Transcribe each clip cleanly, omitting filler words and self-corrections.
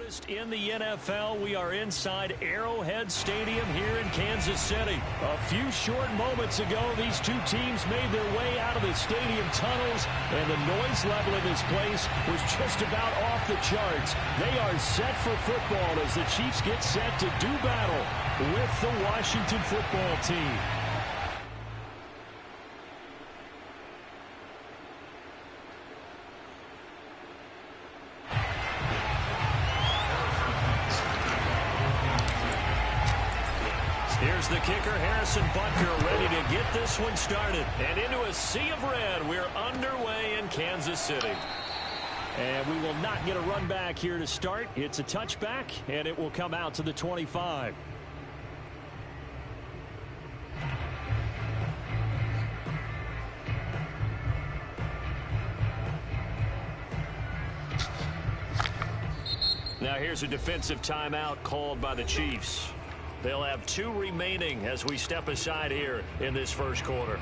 In the NFL, we are inside Arrowhead Stadium here in Kansas City. A few short moments ago, these two teams made their way out of the stadium tunnels, and the noise level in this place was just about off the charts. They are set for football as the Chiefs get set to do battle with the Washington football team. Here's the kicker, Harrison Butker, ready to get this one started. And into a sea of red, we're underway in Kansas City. And we will not get a run back here to start. It's a touchback, and it will come out to the 25. Now here's a defensive timeout called by the Chiefs. They'll have 2 remaining as we step aside here in this first quarter.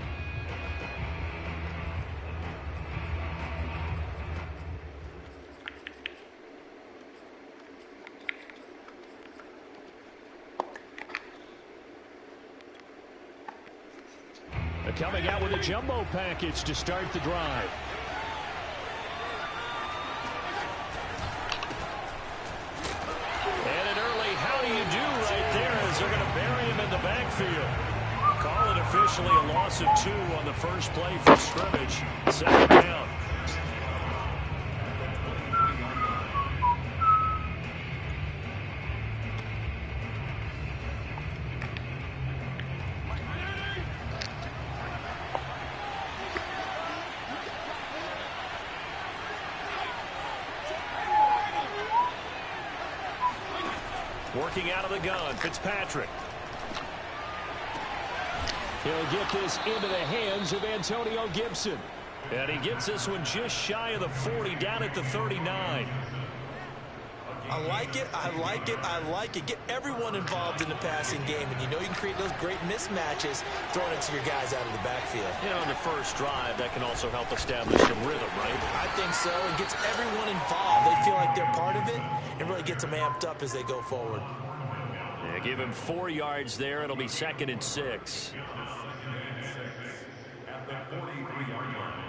They're coming out with a jumbo package to start the drive. They're going to bury him in the backfield. Call it officially a loss of 2 on the first play from scrimmage. Second down. Working out of the gun, Fitzpatrick. He'll get this into the hands of Antonio Gibson. And he gets this one just shy of the 40, down at the 39. I like it, I like it, I like it. Get everyone involved in the passing game, and you know you can create those great mismatches throwing it to your guys out of the backfield. You know, on the first drive, that can also help establish some rhythm, right? I think so. It gets everyone involved. They feel like they're part of it, and really gets them amped up as they go forward. Yeah, give him 4 yards there. It'll be 2nd and 6. At the 43-yard line.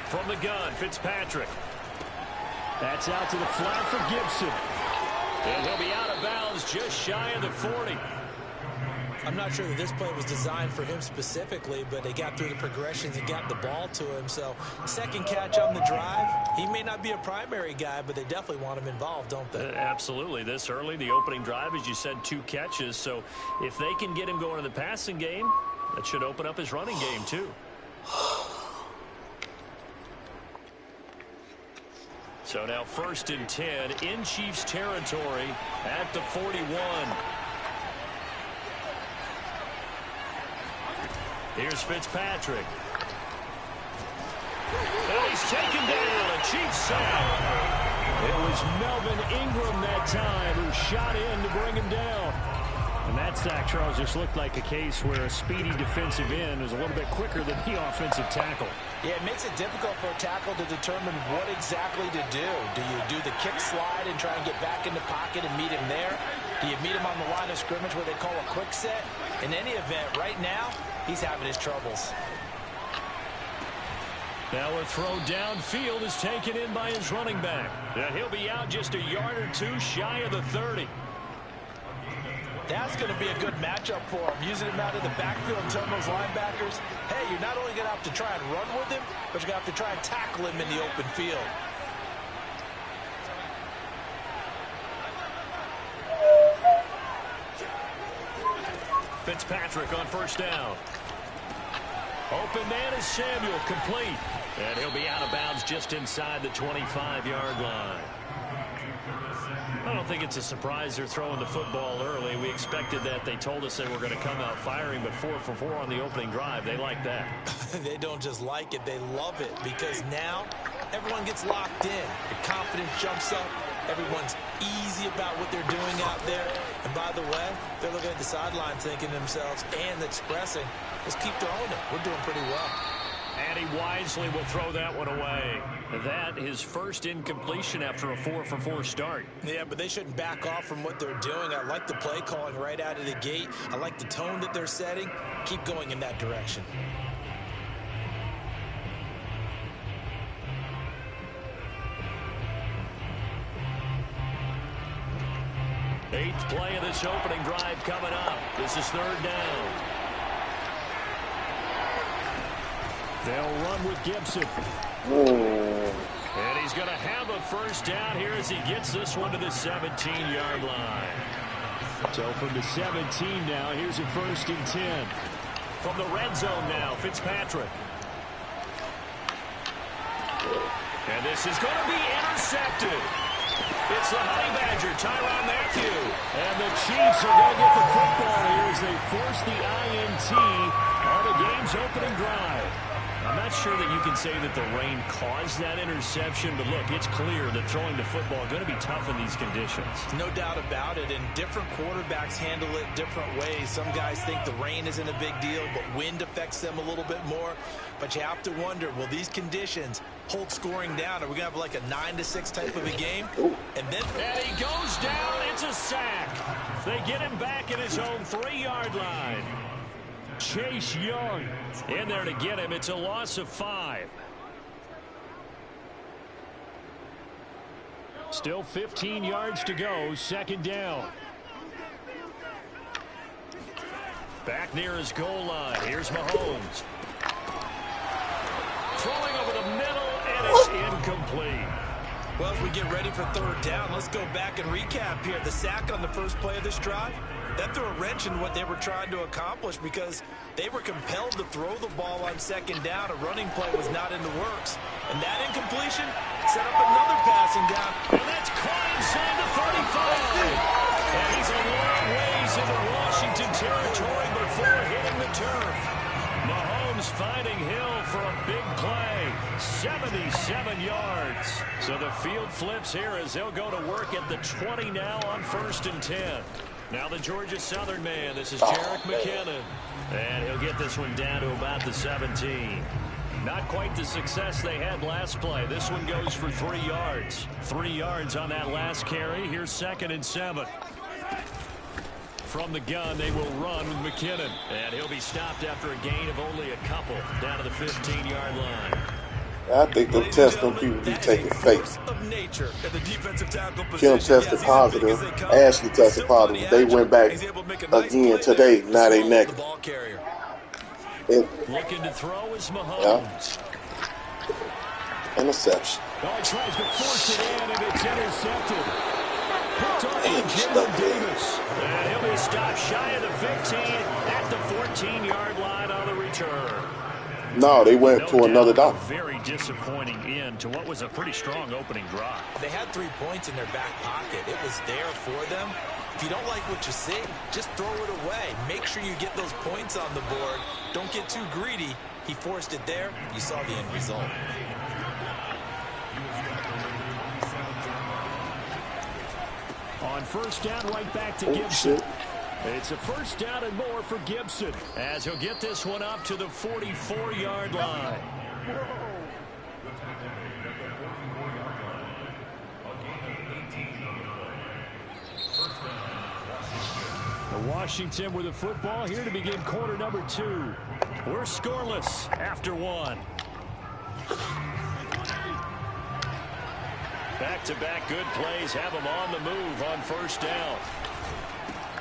From the gun, Fitzpatrick. That's out to the flat for Gibson. And he'll be out of bounds just shy of the 40. I'm not sure that this play was designed for him specifically, but they got through the progressions and got the ball to him. So, second catch on the drive. He may not be a primary guy, but they definitely want him involved, don't they? Absolutely. This early, the opening drive, as you said, 2 catches. So, if they can get him going in the passing game, that should open up his running game, too. So now 1st and 10 in Chiefs territory at the 41. Here's Fitzpatrick. And he's taken down. A Chiefs sack. It was Melvin Ingram that time who shot in to bring him down. And that sack, Charles, just looked like a case where a speedy defensive end is a little bit quicker than the offensive tackle. Yeah, it makes it difficult for a tackle to determine what exactly to do. Do you do the kick slide and try and get back in the pocket and meet him there? Do you meet him on the line of scrimmage where they call a quick set? In any event, right now, he's having his troubles. Now a throw downfield is taken in by his running back. And he'll be out just a yard or 2 shy of the 30. That's going to be a good matchup for him, using him out of the backfield and telling those linebackers, hey, you're not only going to have to try and run with him, but you're going to have to try and tackle him in the open field. Fitzpatrick on 1st down. Open man is Samuel, complete. And he'll be out of bounds just inside the 25-yard line. I don't don't think it's a surprise they're throwing the football early. We expected that. They told us they were going to come out firing, but 4 for 4 on the opening drive. They like that. They don't just like it, they love it, because now everyone gets locked in. The confidence jumps up. Everyone's easy about what they're doing out there. And by the way, they're looking at the sideline thinking to themselves and expressing, let's keep throwing it. We're doing pretty well. And he wisely will throw that one away. That his first incompletion after a 4 for 4 start. Yeah, but they shouldn't back off from what they're doing. I like the play calling right out of the gate. I like the tone that they're setting. Keep going in that direction. Eighth play of this opening drive coming up. This is 3rd down. They'll run with Gibson. And he's going to have a first down here as he gets this one to the 17-yard line. So from the 17 now, here's a 1st and 10. From the red zone now, Fitzpatrick. And this is going to be intercepted. It's the Honey Badger, Tyrann Mathieu. And the Chiefs are going to get the football here as they force the INT on the game's opening drive. I'm not sure that you can say that the rain caused that interception, but look, it's clear that throwing the football is going to be tough in these conditions. No doubt about it, and different quarterbacks handle it different ways. Some guys think the rain isn't a big deal, but wind affects them a little bit more. But you have to wonder, will these conditions hold scoring down? Are we going to have like a 9-6 type of a game? And he goes down. It's a sack. They get him back in his own 3-yard line. Chase Young in there to get him. It's a loss of 5. Still 15 yards to go. 2nd down. Back near his goal line. Here's Mahomes. Throwing over the middle, and it's incomplete. Well, as we get ready for 3rd down, let's go back and recap here. The sack on the first play of this drive, that threw a wrench in what they were trying to accomplish because they were compelled to throw the ball on 2nd down. A running play was not in the works. And that incompletion set up another passing down. And that's caught inside the 35. And he's a long ways into Washington territory before hitting the turf. Mahomes finding Hill for a big play. 77 yards. So the field flips here as they'll go to work at the 20 now on 1st and 10. Now the Georgia Southern man. This is Jerick McKinnon. And he'll get this one down to about the 17. Not quite the success they had last play. This one goes for 3 yards. 3 yards on that last carry. Here's 2nd and 7. From the gun, they will run with McKinnon. And he'll be stopped after a gain of only a couple down to the 15-yard line. I think them tests them people be taking fake. Kim tested positive. Ashley tested positive. They went back again today. Now they negative. Looking to throw is Mahomes. Yeah. Interception. Oh, he tries to force it in, and it's intercepted. Picked off by Jalen Davis. And he'll be stopped shy of the 15 at the 14-yard line on the return. No, they went to another down. Very disappointing end to what was a pretty strong opening drive. They had 3 points in their back pocket. It was there for them. If you don't like what you see, just throw it away. Make sure you get those points on the board. Don't get too greedy. He forced it there. You saw the end result. On 1st down, right back to Gibson. It's a 1st down and more for Gibson as he'll get this one up to the 44-yard line. Washington with the football here to begin quarter number 2. We're scoreless after 1. Back-to-back good plays have them on the move on 1st down.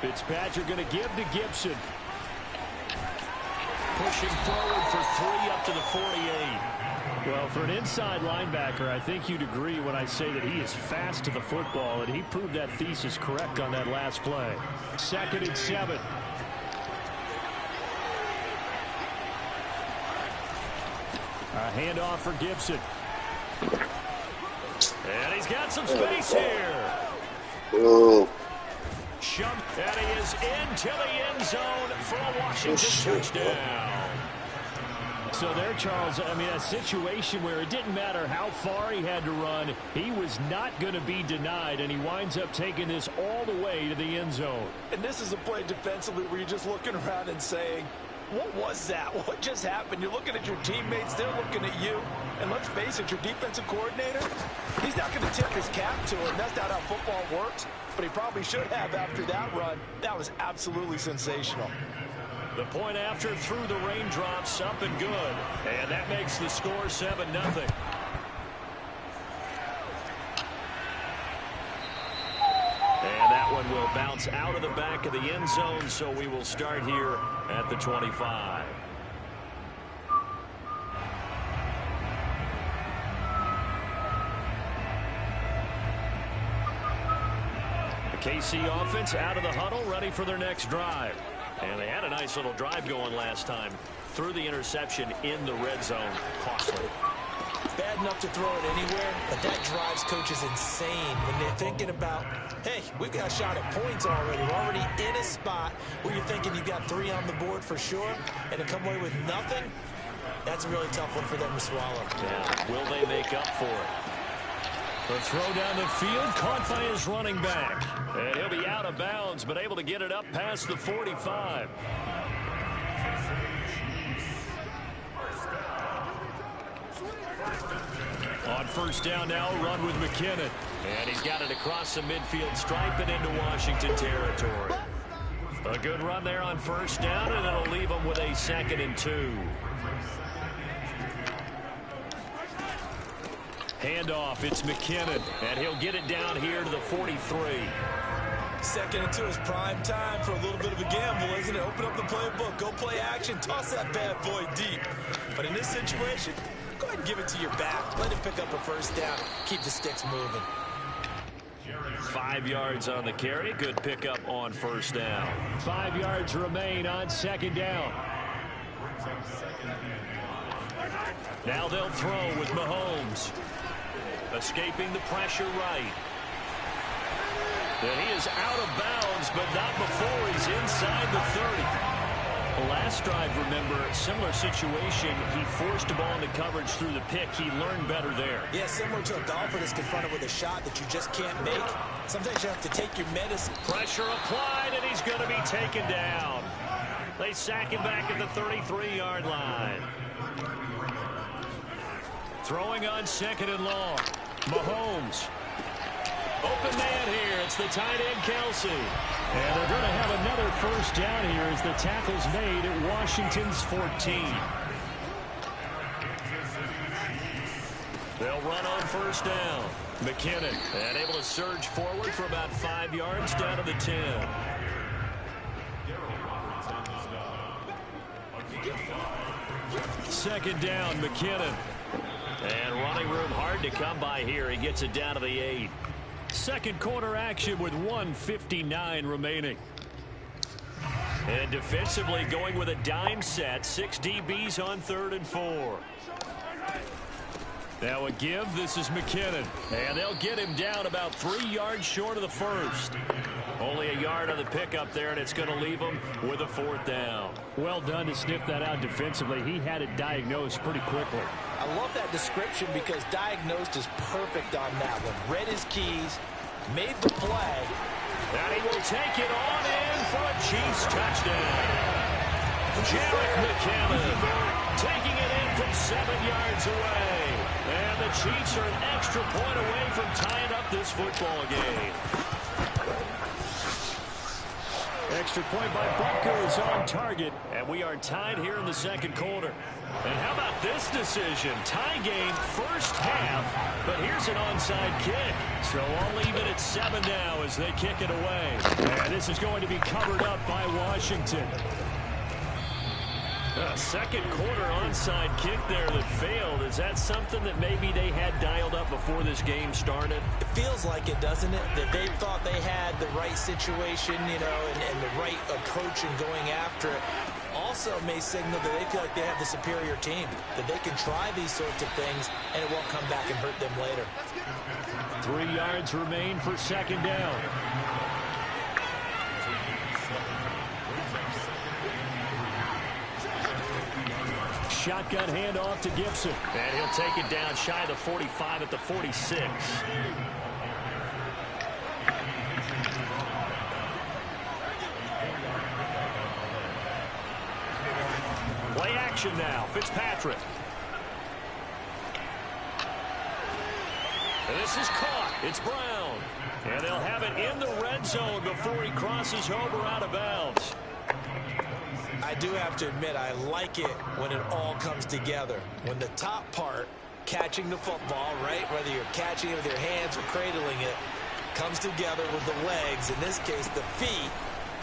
Fitzpatrick going to give to Gibson. Pushing forward for 3 up to the 48. Well, for an inside linebacker, I think you'd agree when I say that he is fast to the football, and he proved that thesis correct on that last play. 2nd and 7. A handoff for Gibson. And he's got some space here. Oh. And he is into the end zone for a Washington touchdown. So there, Charles, I mean, a situation where it didn't matter how far he had to run, he was not going to be denied, and he winds up taking this all the way to the end zone. And this is a play defensively where you're just looking around and saying, what was that? What just happened? You're looking at your teammates, they're looking at you. And let's face it, your defensive coordinator, he's not going to tip his cap to it. That's not how football works, but he probably should have after that run. That was absolutely sensational. The point after through the raindrops, up and good. And that makes the score 7-0. And that one will bounce out of the back of the end zone, so we will start here at the 25. The KC offense out of the huddle, ready for their next drive. And they had a nice little drive going last time. Threw the interception in the red zone. Costly. Bad enough to throw it anywhere, but that drives coaches insane when they're thinking about, hey, we've got a shot at points already. We're already in a spot where you're thinking you've got 3 on the board for sure, and to come away with nothing, that's a really tough one for them to swallow. Yeah, will they make up for it? The throw down the field, caught by his running back. And he'll be out of bounds, but able to get it up past the 45. On first down now, run with McKinnon. And he's got it across the midfield stripe and into Washington territory. A good run there on first down, and it'll leave him with a 2nd and 2. Handoff, it's McKinnon, and he'll get it down here to the 43. 2nd and 2 is prime time for a little bit of a gamble, isn't it? Open up the playbook, go play action, toss that bad boy deep. But in this situation, go ahead and give it to your back. Let him pick up a first down, keep the sticks moving. 5 yards on the carry, good pickup on first down. 5 yards remain on 2nd down. Now they'll throw with Mahomes. Escaping the pressure right. And he is out of bounds, but not before he's inside the 30. The last drive, remember, similar situation. He forced the ball into coverage through the pick. He learned better there. Yeah, similar to a golfer that's confronted with a shot that you just can't make. Sometimes you have to take your medicine. Pressure applied, and he's going to be taken down. They sack him back at the 33-yard line. Throwing on 2nd and long. Mahomes. Open man here. It's the tight end, Kelsey. And they're going to have another first down here as the tackle's made at Washington's 14. They'll run on first down. McKinnon, and able to surge forward for about 5 yards down to the 10. Second down, McKinnon. And running room hard to come by here. He gets it down to the 8. Second quarter action with 1:59 remaining. And defensively going with a dime set. 6 DBs on 3rd and 4. Now a give. This is McKinnon. And they'll get him down about 3 yards short of the first. Only a yard on the pickup there, and it's going to leave him with a 4th down. Well done to sniff that out defensively. He had it diagnosed pretty quickly. I love that description because diagnosed is perfect on that one. Read his keys, made the play. And he will take it on in for a Chiefs touchdown. Jarek McKinnon taking it in from 7 yards away. And the Chiefs are an extra point away from tying up this football game. Extra point by Butker is on target. And we are tied here in the second quarter. And how about this decision? Tie game first half, but here's an onside kick. So I'll leave it at 7 now as they kick it away. And this is going to be covered up by Washington. A second quarter onside kick there that failed. Is that something that maybe they had dialed up before this game started? It feels like it, doesn't it? That they thought they had the right situation, you know, and the right approach in going after it. All also may signal that they feel like they have the superior team, that they can try these sorts of things and it won't come back and hurt them later. 3 yards remain for second down. Shotgun handoff to Gibson. And he'll take it down shy of the 45 at the 46. Play action now. Fitzpatrick. And this is caught. It's Brown. And they'll have it in the red zone before he crosses over out of bounds. I do have to admit, I like it when it all comes together. When the top part, catching the football, right, whether you're catching it with your hands or cradling it, comes together with the legs. In this case, the feet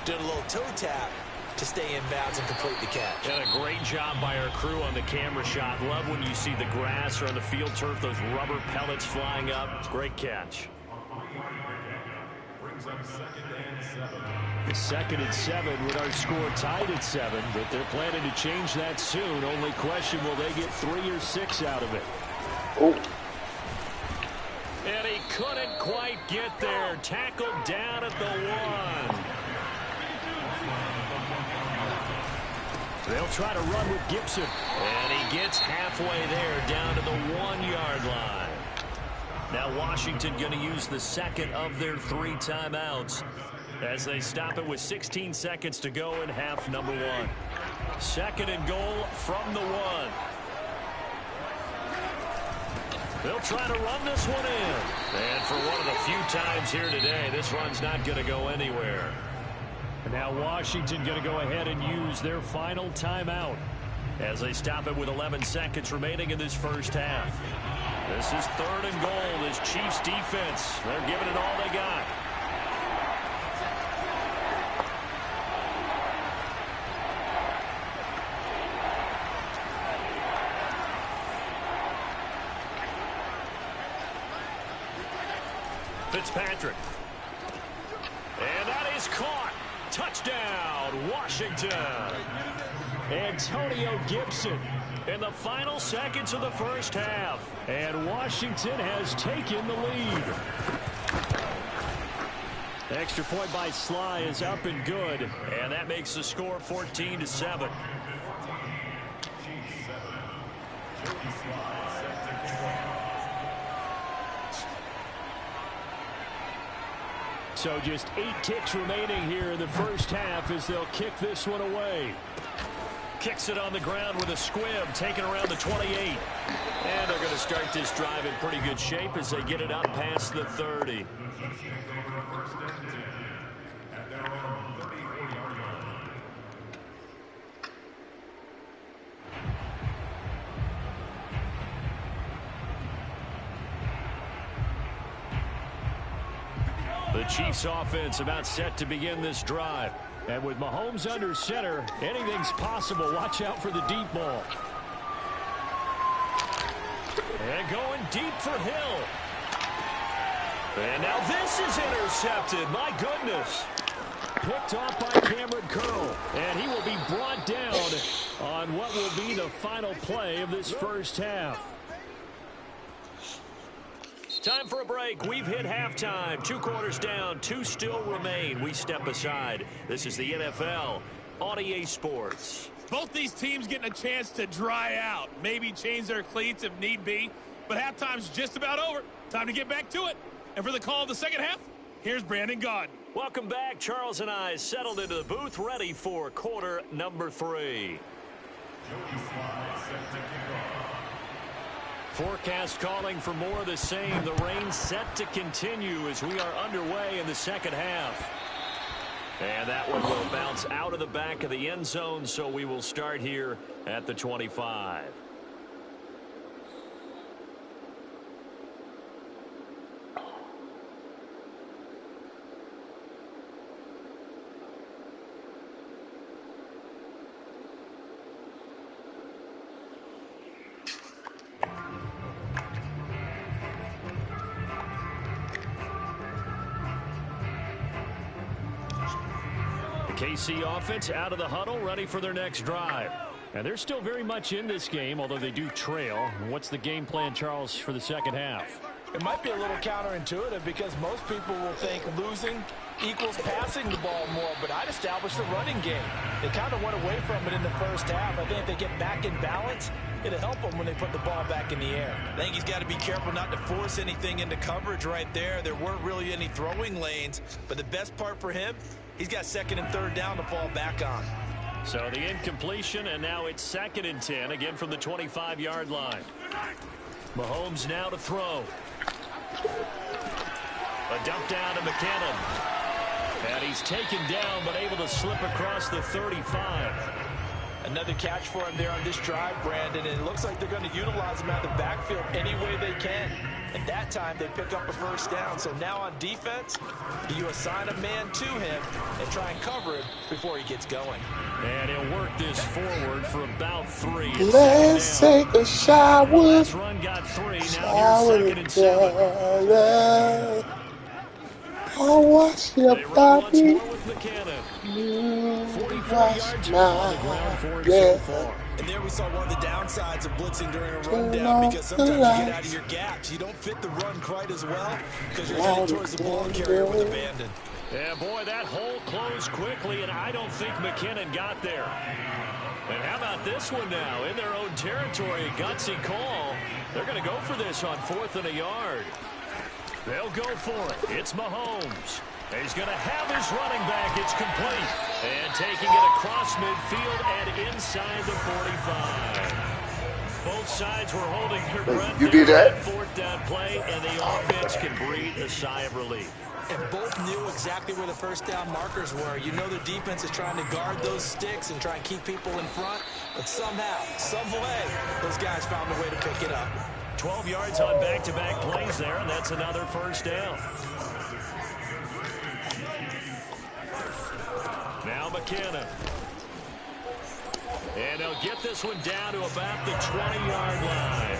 did a little toe tap to stay in bounds and complete the catch. And a great job by our crew on the camera shot. Love when you see the grass or on the field turf, those rubber pellets flying up. Great catch. Brings up 2nd and 7. It's 2nd and 7 with our score tied at 7, but they're planning to change that soon. Only question, will they get 3 or 6 out of it? Oh. And he couldn't quite get there. Tackled down at the 1. They'll try to run with Gibson. And he gets halfway there, down to the 1-yard line. Now Washington going to use the second of their 3 timeouts as they stop it with 16 seconds to go in half number 1. 2nd and goal from the 1. They'll try to run this one in. And for one of the few times here today, this run's not going to go anywhere. And now Washington going to go ahead and use their final timeout as they stop it with 11 seconds remaining in this first half. This is 3rd and goal. This Chiefs defense, they're giving it all they got. Fitzpatrick. And that is caught. Touchdown, Washington. Antonio Gibson in the final seconds of the first half. And Washington has taken the lead. The extra point by Sly is up and good. And that makes the score 14-7. So just 8 ticks remaining here in the first half as they'll kick this one away. Kicks it on the ground with a squib, taken around the 28. And they're going to start this drive in pretty good shape as they get it up past the 30. The Chiefs offense about set to begin this drive. And with Mahomes under center, anything's possible. Watch out for the deep ball. And going deep for Hill. And now this is intercepted. My goodness. Picked off by Cameron Curl. And he will be brought down on what will be the final play of this first half. Time for a break. We've hit halftime. 2 quarters down. 2 still remain. We step aside. This is the NFL on EA Sports. Both these teams getting a chance to dry out. Maybe change their cleats if need be. But halftime's just about over. Time to get back to it. And for the call of the second half, here's Brandon Gaudin. Welcome back. Charles and I settled into the booth, ready for quarter number 3. Forecast calling for more of the same. The rain set to continue as we are underway in the second half. And that one will bounce out of the back of the end zone, so we will start here at the 25. KC offense out of the huddle, ready for their next drive. And they're still very much in this game, although they do trail. What's the game plan, Charles, for the second half? It might be a little counterintuitive because most people will think losing equals passing the ball more, but I'd establish the running game. They kind of went away from it in the first half. I think if they get back in balance, it'll help them when they put the ball back in the air. I think he's got to be careful not to force anything into coverage right there. There weren't really any throwing lanes, but the best part for him, he's got second and third down to fall back on. So the incompletion, and now it's 2nd and 10, again from the 25-yard line. Mahomes now to throw. A dump down to McKinnon. And he's taken down, but able to slip across the 35. Another catch for him there on this drive, Brandon, and it looks like they're going to utilize him out of the backfield any way they can. And that time they pick up a first down. So now on defense, you assign a man to him and try and cover him before he gets going. And he'll work this forward for about 3. Let's take a shower. Last run got 3. Now here's 2nd and 7. Oh, watch your body. 44 yards on the ground for him so far. And there we saw one of the downsides of blitzing during a rundown, because sometimes you get out of your gaps. You don't fit the run quite as well because you're headed towards the ball carrier with abandon. Yeah, boy, that hole closed quickly, and I don't think McKinnon got there. And how about this one now? In their own territory, a gutsy call. They're going to go for this on 4th and a yard. They'll go for it. It's Mahomes. He's going to have his running back. It's complete. And taking it across midfield and inside the 45. Both sides were holding their breath. You did that? 4th down play, and the offense can breathe a sigh of relief. And both knew exactly where the first down markers were. You know the defense is trying to guard those sticks and try and keep people in front. But somehow, some way, those guys found a way to pick it up. 12 yards on back-to-back plays there, and that's another first down. Now McKinnon. And they'll get this one down to about the 20-yard line.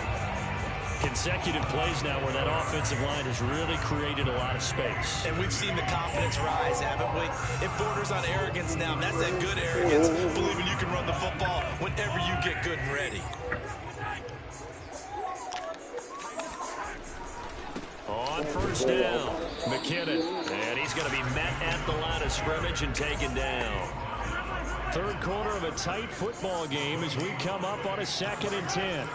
Consecutive plays now where that offensive line has really created a lot of space. And we've seen the confidence rise, haven't we? It borders on arrogance now. And that's that good arrogance, believing you can run the football whenever you get good and ready. On first down, McKinnon. And he's going to be met at the line of scrimmage and taken down. Third quarter of a tight football game as we come up on a 2nd and 10.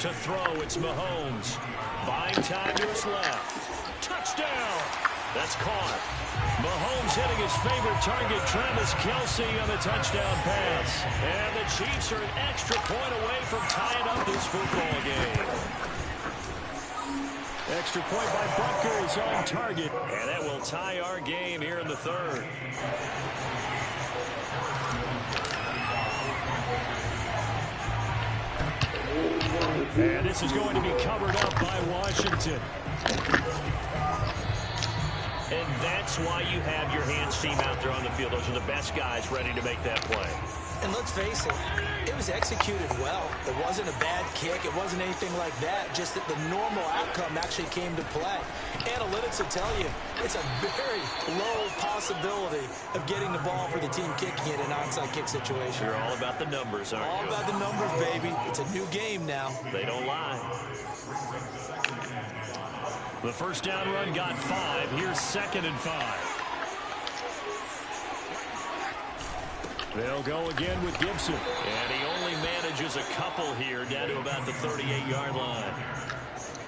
To throw, it's Mahomes. Buying time to his left. Touchdown! That's caught. Mahomes hitting his favorite target, Travis Kelce, on the touchdown pass. And the Chiefs are an extra point away from tying up this football game. Extra point by Butker is on target. And that will tie our game here in the third. And this is going to be covered up by Washington. And that's why you have your hands team out there on the field. Those are the best guys ready to make that play. And let's face it, it was executed well. It wasn't a bad kick. It wasn't anything like that. Just that the normal outcome actually came to play. Analytics will tell you it's a very low possibility of getting the ball for the team kicking it in an onside kick situation. You're all about the numbers, aren't you? All about the numbers, baby. It's a new game now. They don't lie. The first down run got 5. Here's 2nd and 5. They'll go again with Gibson. And he only manages a couple here down to about the 38-yard line.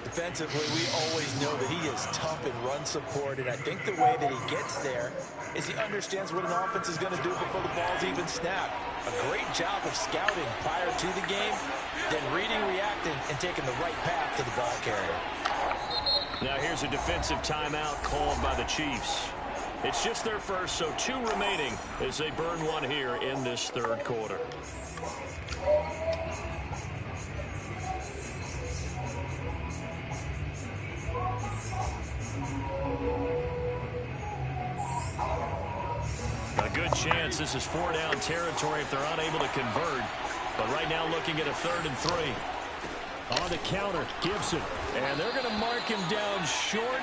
Defensively, we always know that he is tough in run support, and I think the way that he gets there is he understands what an offense is going to do before the ball's even snapped. A great job of scouting prior to the game, then reading, reacting, and taking the right path to the ball carrier. Now here's a defensive timeout called by the Chiefs. It's just their first, so 2 remaining as they burn one here in this third quarter. A good chance this is 4-down territory if they're unable to convert. But right now looking at a 3rd and 3. On the counter, Gibson. And they're going to mark him down short,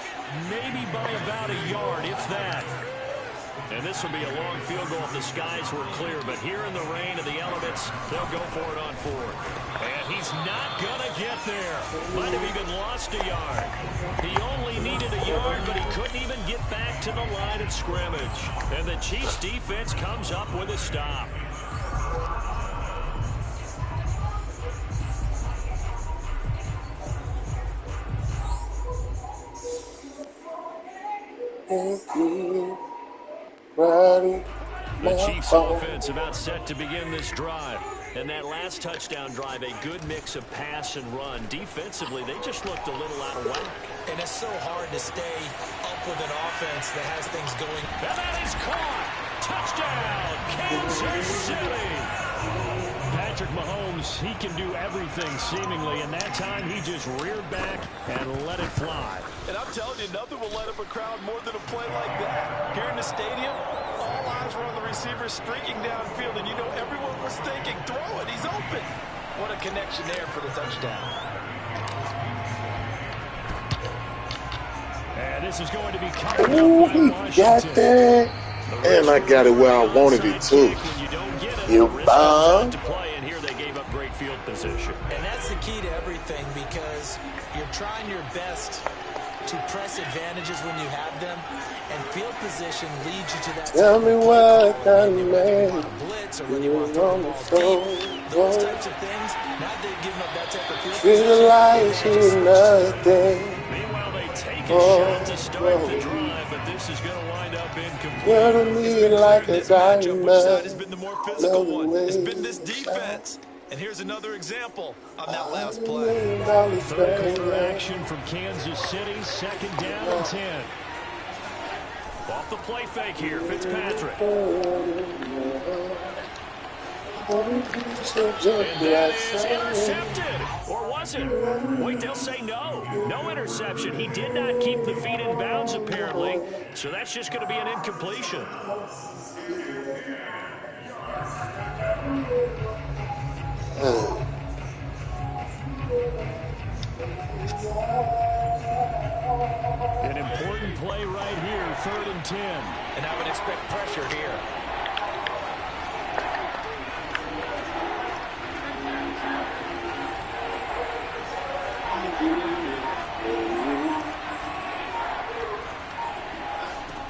maybe by about a yard, if that. And this will be a long field goal if the skies were clear. But here in the rain and the elements, they'll go for it on 4th. And he's not going to get there. Might have even lost a yard. He only needed a yard, but he couldn't even get back to the line of scrimmage. And the Chiefs defense comes up with a stop. The Chiefs offense about set to begin this drive. And that last touchdown drive, a good mix of pass and run. Defensively, they just looked a little out of whack. And it's so hard to stay up with an offense that has things going. And that is caught. Touchdown, Kansas City. Patrick Mahomes, he can do everything seemingly, and that time he just reared back and let it fly. And I'm telling you, nothing will light up a crowd more than a play like that. Here in the stadium, all eyes were on the receiver streaking downfield, and you know everyone was thinking, throw it, he's open. What a connection there for the touchdown. And this is going to be covered Ooh, up by he Washington. got that. And I got it where I wanted it too. You bomb. And here they gave up great field position. And that's the key to everything, because you're trying your best to press advantages when you have them, and field position leads you to that. Tell me what I made. Blitz or whether you want to throw the ball deep. Those types of things. Now they've given up that type of field position. Visualize nothing. Meanwhile, they take a shot to start the drive, but this is going to wind up incomplete. You're to me like a diamond. Which side has been the more physical one? It's been this defense. And here's another example on that last play. Third quarter action from Kansas City, 2nd down and 10. Off the play fake here, Fitzpatrick. And that is intercepted. Or was it? Wait, they'll say no. No interception. He did not keep the feet in bounds, apparently. So that's just going to be an incompletion. An important play right here, 3rd and 10. And I would expect pressure here.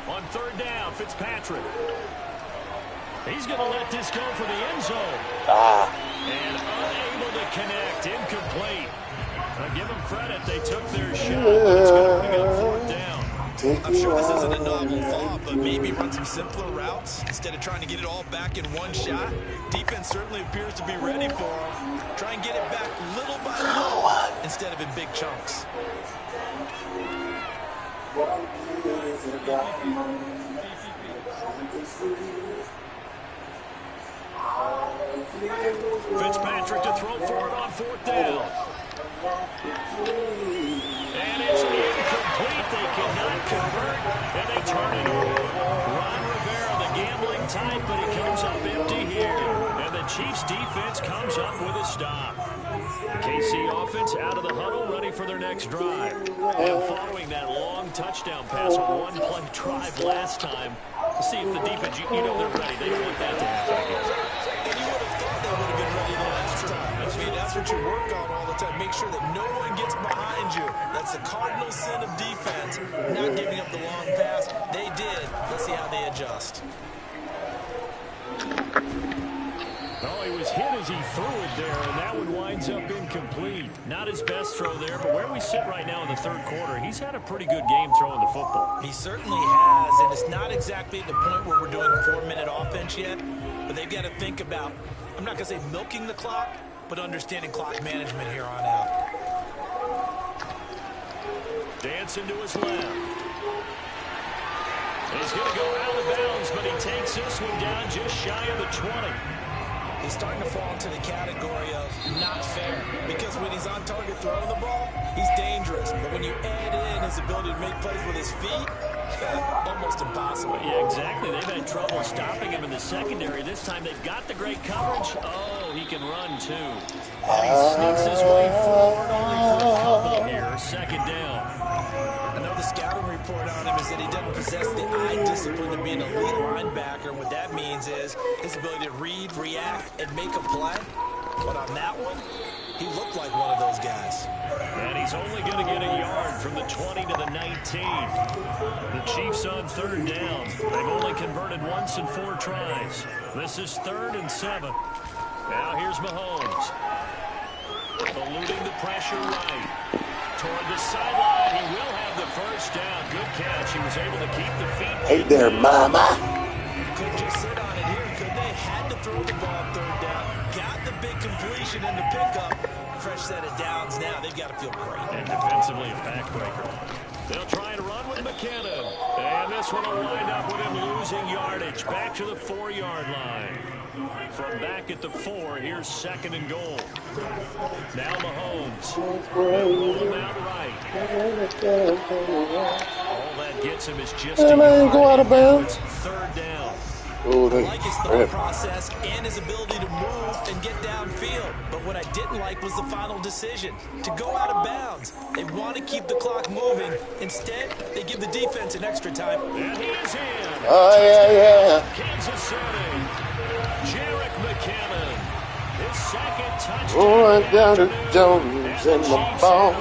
On 3rd down, Fitzpatrick. He's going to let this go for the end zone. And unable to connect, incomplete. Give them credit, they took their shot, but it's going to bring up 4th down. I'm sure this isn't a novel thought, but maybe run some simpler routes instead of trying to get it all back in one shot. Defense certainly appears to be ready for them. Try and get it back little by little instead of in big chunks. Fitzpatrick to throw for it on 4th down. And it's incomplete. They cannot convert, and they turn it over. Ron Rivera, the gambling type, but he comes up empty here. And the Chiefs defense comes up with a stop. KC offense out of the huddle, ready for their next drive. And following that long touchdown pass on one play drive last time, we'll see if the defense, you know they're ready. They want that to happen, I guess. And you would have thought they would have been ready the last time. I mean, that's what you work on all the time. Make sure that no one gets behind you. That's the cardinal sin of defense, not giving up the long pass. They did. Let's see how they adjust. Oh, he was hit as he threw it there, and that one winds up incomplete. Not his best throw there, but where we sit right now in the 3rd quarter, he's had a pretty good game throwing the football. He certainly has, and it's not exactly at the point where we're doing 4-minute offense yet, but they've got to think about, I'm not going to say milking the clock, but understanding clock management here on out. Dancing to his left. He's going to go out of bounds, but he takes this one down just shy of the 20. He's starting to fall into the category of not fair, because when he's on target throwing the ball, he's dangerous. But when you add in his ability to make plays with his feet, almost impossible. Yeah, exactly. They've had trouble stopping him in the secondary. This time they've got the great coverage. Oh, he can run too. And he sneaks his way forward only for a couple here. 2nd down. I know the scouting report on him is that he doesn't possess the eye discipline to be an elite linebacker. What that means is his ability to read, react, and make a play. But on that one, he looked like one of those guys. And he's only going to get a yard from the 20 to the 19. The Chiefs on third down. They've only converted once in 4 tries. This is 3rd and 7. Now here's Mahomes. Eluding the pressure right. Toward the sideline. He will have the first down. Good catch. He was able to keep the feet. Hey there, mama. Couldn't just sit on it here, could they? Had to throw the ball 3rd down. Got the big completion and the pickup. Fresh set of downs now. They've got to feel great. And defensively a backbreaker. They'll try and run with McKinnon. And this one will wind up with him losing yardage. Back to the 4-yard line. From back at the 4, here's 2nd and goal. Now Mahomes. Roll him out right. All that gets him is just a yard. Go out of bounds. 3rd down. Oh, I like his thought process and his ability to move and get downfield. But what I didn't like was the final decision, to go out of bounds. They want to keep the clock moving. Instead, they give the defense an extra time. And he is in. Oh, yeah. Kansas City. Jerick McKinnon. His 2nd touchdown. Going down to Jones and my ball.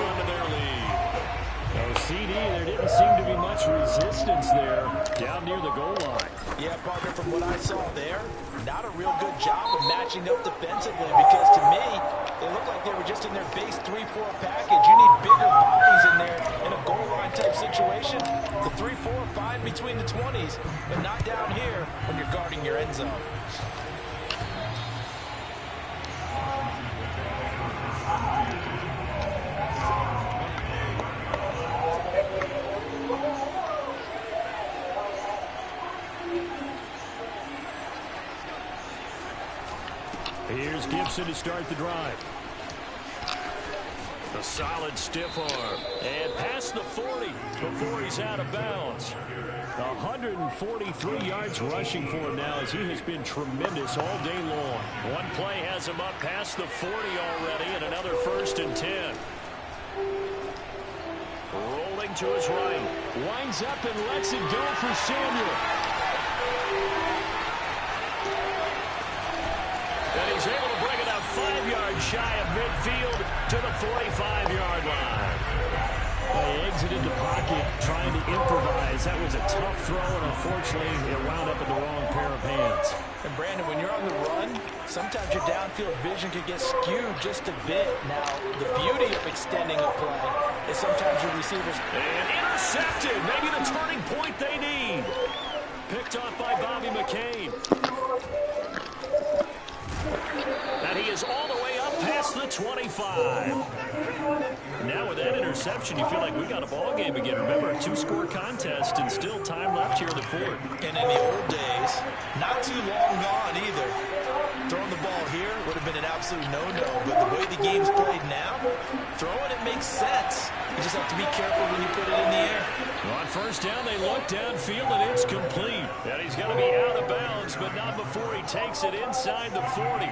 CD, there didn't seem to be much resistance there down near the goal line. Yeah, partner, from what I saw there, not a real good job of matching up defensively because to me, they looked like they were just in their base 3-4 package. You need bigger bodies in there in a goal line type situation. The 3-4 fine between the 20s, but not down here when you're guarding your end zone. Here's Gibson to start the drive. A solid stiff arm. And past the 40 before he's out of bounds. 143 yards rushing for him now as he has been tremendous all day long. One play has him up past the 40 already and another 1st and 10. Rolling to his right. Winds up and lets it go for Samuel. And he's able to bring it up 5 yards shy of midfield to the 45-yard line. They exited the pocket trying to improvise. That was a tough throw, and unfortunately, it wound up in the wrong pair of hands. And Brandon, when you're on the run, sometimes your downfield vision can get skewed just a bit. Now, the beauty of extending a play is sometimes your receivers... And intercepted. Maybe the turning point they need. Picked off by Bobby McCain. And he is all the way up past the 25. Now with that interception, you feel like we got a ball game again. Remember, a 2-score contest and still time left here in the 4th. And in the old days, not too long gone either. Throwing the ball here would have been an absolute no-no. But the way the game's played now, throwing it makes sense. You just have to be careful when you put it in the air. On 1st down, they look downfield, and it's complete. And he's going to be out of bounds, but not before he takes it inside the 40. A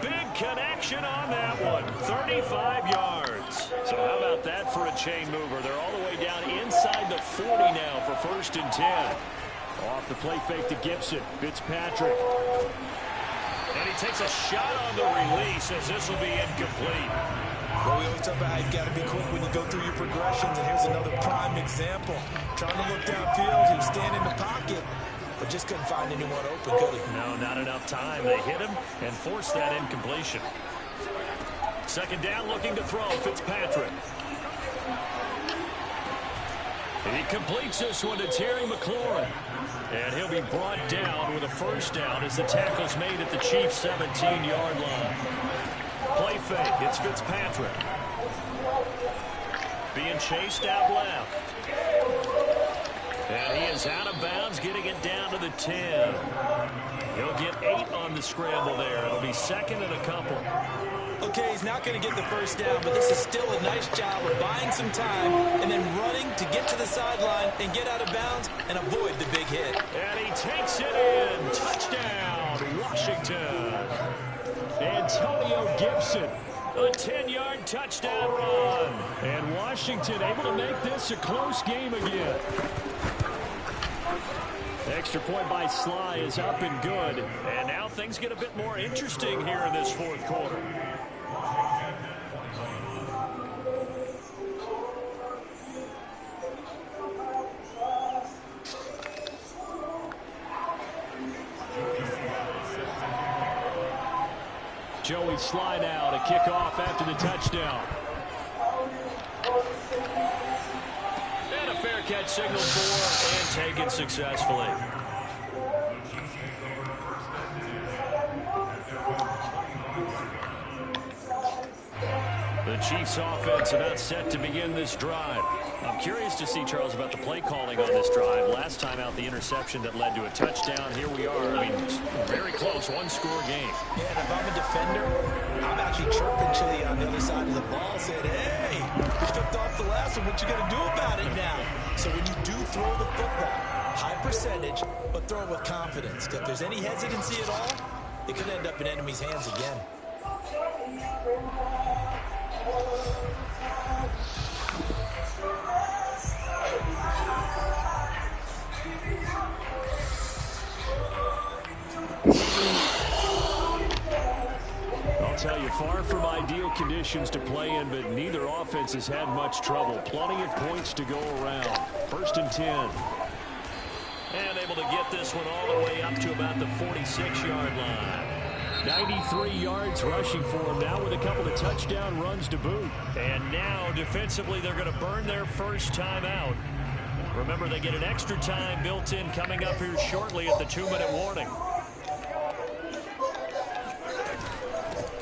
big connection on that one. 35 yards. So how about that for a chain mover? They're all the way down inside the 40 now for 1st and 10. Off the play fake to Gibson. Fitzpatrick. And he takes a shot on the release as this will be incomplete. Well, we always talk about how you've got to be quick when you go through your progressions, and here's another prime example. Trying to look downfield, he was standing in the pocket, but just couldn't find anyone open, could he? No, not enough time. They hit him and forced that incompletion. 2nd down, looking to throw, Fitzpatrick. And he completes this one to Terry McLaurin. And he'll be brought down with a 1st down as the tackle's made at the Chiefs' 17-yard line. Play fake, it's Fitzpatrick. Being chased out left. And he is out of bounds, getting it down to the 10. He'll get 8 on the scramble there. It'll be 2nd and a couple. Okay, he's not going to get the 1st down, but this is still a nice job of buying some time and then running to get to the sideline and get out of bounds and avoid the big hit. And he takes it in. Touchdown, Washington. Antonio Gibson A 10-yard touchdown run. And Washington able to make this a close game again. Extra point by Sly is up and good. And now things get a bit more interesting here in this fourth quarter. Joey Sly now to kick off after the touchdown. And a fair catch signaled for and taken successfully. The Chiefs offense about set to begin this drive. I'm curious to see, Charles, about the play calling on this drive. Last time out, the interception that led to a touchdown. Here we are. I mean, very close, one-score game. Yeah, and if I'm a defender, I'm actually chirping Chili on the other side of the ball, saying, hey, you flipped off the last one. What you going to do about it now? So when you do throw the football, high percentage, but throw it with confidence. Because if there's any hesitancy at all, it could end up in enemy's hands again. I'll tell you, far from ideal conditions to play in, but neither offense has had much trouble. Plenty of points to go around. 1st and 10. And able to get this one all the way up to about the 46-yard line. 93 yards rushing for him now with a couple of touchdown runs to boot. And now defensively they're going to burn their first time out. Remember, they get an extra time built in coming up here shortly at the 2-minute warning.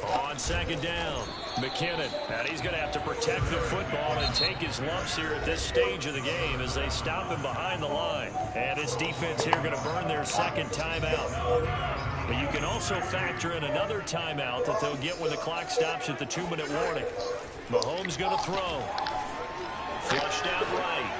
On 2nd down, McKinnon. And he's going to have to protect the football and take his lumps here at this stage of the game as they stop him behind the line. And his defense here going to burn their 2nd timeout. But you can also factor in another timeout that they'll get when the clock stops at the 2-minute warning. Mahomes going to throw. Flushed out right.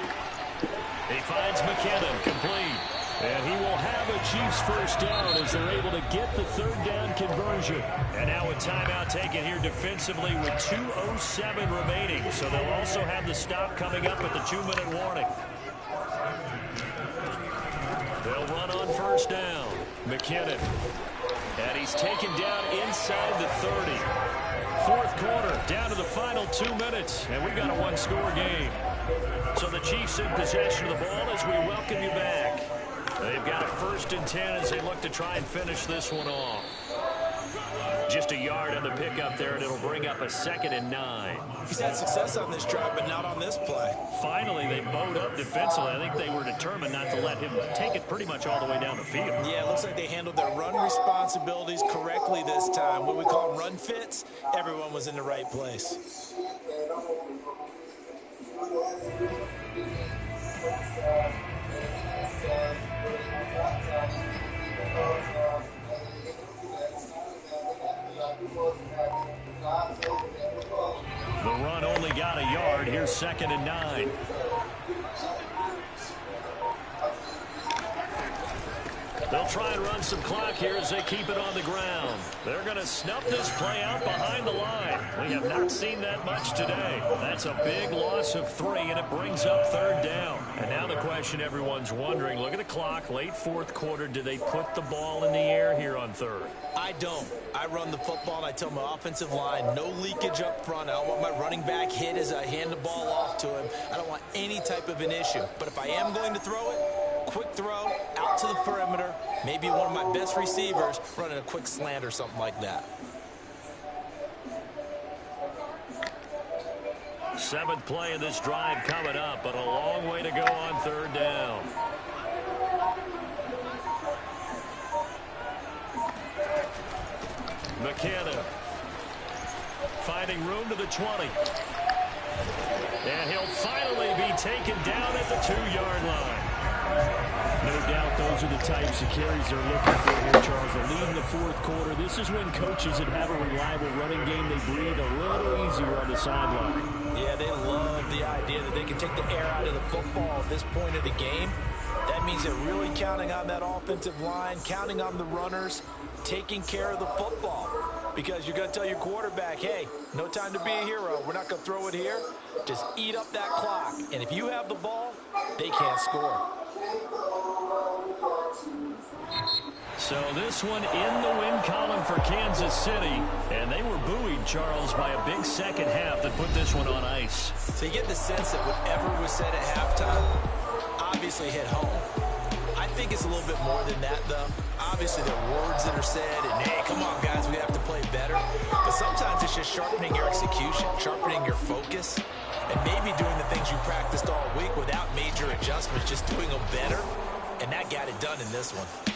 He finds McKinnon, complete. And he will have a Chiefs first down as they're able to get the 3rd down conversion. And now a timeout taken here defensively with 2:07 remaining. So they'll also have the stop coming up at the 2-minute warning. They'll run on 1st down. McKinnon. And he's taken down inside the 30. 4th quarter, down to the final 2 minutes. And we've got a one-score game. So the Chiefs in possession of the ball as we welcome you back. They've got a 1st and 10 as they look to try and finish this one off. Just a yard on the pickup there, and it'll bring up a 2nd and 9. He's had success on this drive, but not on this play. Finally, they bowed up defensively. I think they were determined not to let him take it pretty much all the way down the field. Yeah, it looks like they handled their run responsibilities correctly this time. What we call run fits, everyone was in the right place. The run only got a yard. Here's 2nd and 9. They'll try and run some clock here as they keep it on the ground. They're going to snuff this play out behind the line. We have not seen that much today. That's a big loss of 3, and it brings up 3rd down. And now the question everyone's wondering, look at the clock, late 4th quarter. Do they put the ball in the air here on 3rd? I don't. I run the football, and I tell my offensive line, no leakage up front. I don't want my running back hit as I hand the ball off to him. I don't want any type of an issue. But if I am going to throw it, quick throw, out to the perimeter, maybe one of my best receivers running a quick slant or something like that. 7th play of this drive coming up, but a long way to go on 3rd down. McKinnon finding room to the 20. And he'll finally be taken down at the 2-yard line. No doubt those are the types of carries they're looking for here, Charles. The lead in the 4th quarter. This is when coaches that have a reliable running game, they breathe a little easier on the sideline. Yeah, they love the idea that they can take the air out of the football at this point of the game. That means they're really counting on that offensive line, counting on the runners, taking care of the football. because you're going to tell your quarterback, hey, no time to be a hero. We're not going to throw it here. Just eat up that clock. And if you have the ball, they can't score. So this one in the win column for Kansas City. And they were buoyed, Charles, by a big second half that put this one on ice. So you get the sense that whatever was said at halftime obviously hit home. I think it's a little bit more than that, though. Obviously, there are words that are said, and, hey, come on, guys, we have to play better. But sometimes it's just sharpening your execution, sharpening your focus, and maybe doing the things you practiced all week without major adjustments, just doing them better. And that got it done in this one.